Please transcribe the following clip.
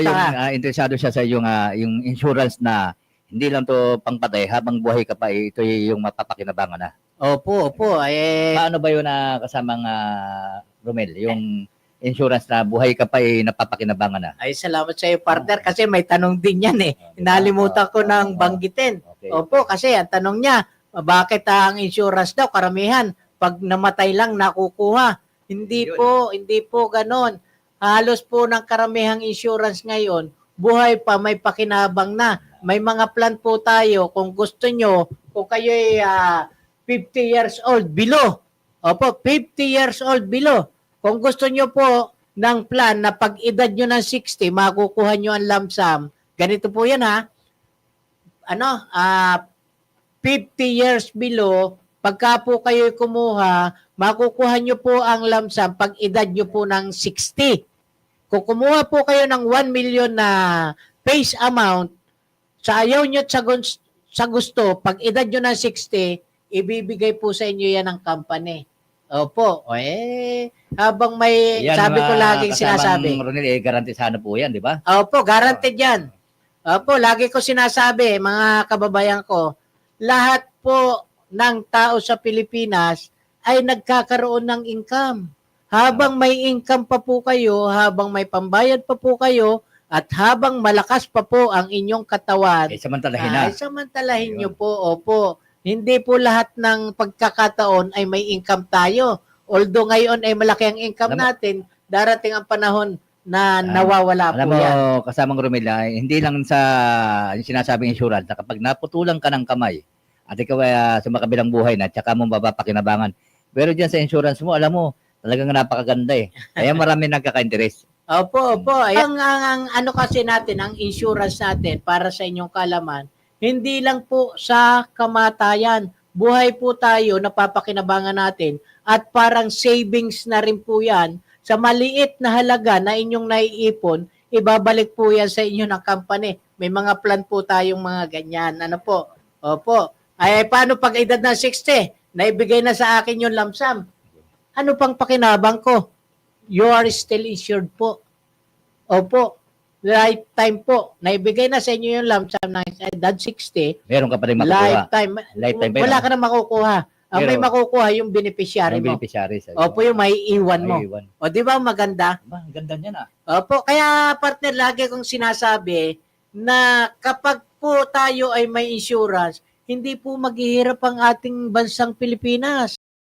Yung interesado siya sa yung insurance na hindi lang to pangpatay habang buhay ka pa, ito yung mapapakinabangan na. Opo. Paano ba yun na kasamang Romel? Yung insurance na buhay ka pa napapakinabangan na. Ay, salamat sa iyo, partner, kasi may tanong din yan eh. Nalimutan ko nang banggitin. Okay. Opo, kasi ang tanong niya, bakit ang insurance daw karamihan pag namatay lang nakukuha? Hindi po ganon. Halos po ng karamihang insurance ngayon, buhay pa, may pakinabang na. May mga plan po tayo kung gusto nyo, kung kayo ay 50 years old below. Opo, 50 years old below. Kung gusto nyo po ng plan na pag edad nyo ng 60, makukuha nyo ang lump sum. Ganito po yan ha. 50 years below, pagka po kayo kumuha, makukuha nyo po ang lump sum pag edad nyo po ng 60. Kung kumuha po kayo ng 1 million na face amount, sa ayaw nyo at sa gusto, pag edad nyo ng 60, ibibigay po sa inyo yan ng company. Opo. Habang may, Yan, sabi ko laging sinasabi. Ronel, garantisado po yan, di ba? Opo, guaranteed yan. Opo, lagi ko sinasabi, mga kababayan ko, lahat po ng tao sa Pilipinas ay nagkakaroon ng income. Habang may income pa po kayo, habang may pambayad pa po kayo, at habang malakas pa po ang inyong katawan, samantalahin na. Samantalahin nyo po, opo. Hindi po lahat ng pagkakataon ay may income tayo. Although ngayon ay malaki ang income natin, darating ang panahon na nawawala po yan. Alam mo, kasamang Romel, hindi lang sa yung sinasabing insurance, na kapag naputulan ka ng kamay, at ikaw ay sa makabilang buhay na, tsaka mo mapapakinabangan. Pero dyan sa insurance mo, alam mo, talagang napakaganda eh. Kaya marami nagkaka-interest. Opo. Ang ano kasi natin, ang insurance natin para sa inyong kalaman, hindi lang po sa kamatayan. Buhay po tayo, napapakinabangan natin, at parang savings na rin po yan. Sa maliit na halaga na inyong naiipon, ibabalik po yan sa inyo ng company. May mga plan po tayong mga ganyan. Ano po? Opo. Paano pag edad na 60? Naibigay na sa akin yung lump sum. Ano pang pakinabang ko? You are still insured po. Opo. Lifetime po. Naibigay na sa inyo yung lump sum ng edad 60. Meron ka pa rin makukuha. Lifetime. Wala ka na makukuha. Ang may makukuha yung beneficiary mo. Opo, yung may iwan mo. O di ba maganda? Ang ganda niyan Opo, kaya partner, lagi kong sinasabi na kapag po tayo ay may insurance, hindi po maghihirap ang ating bansang Pilipinas.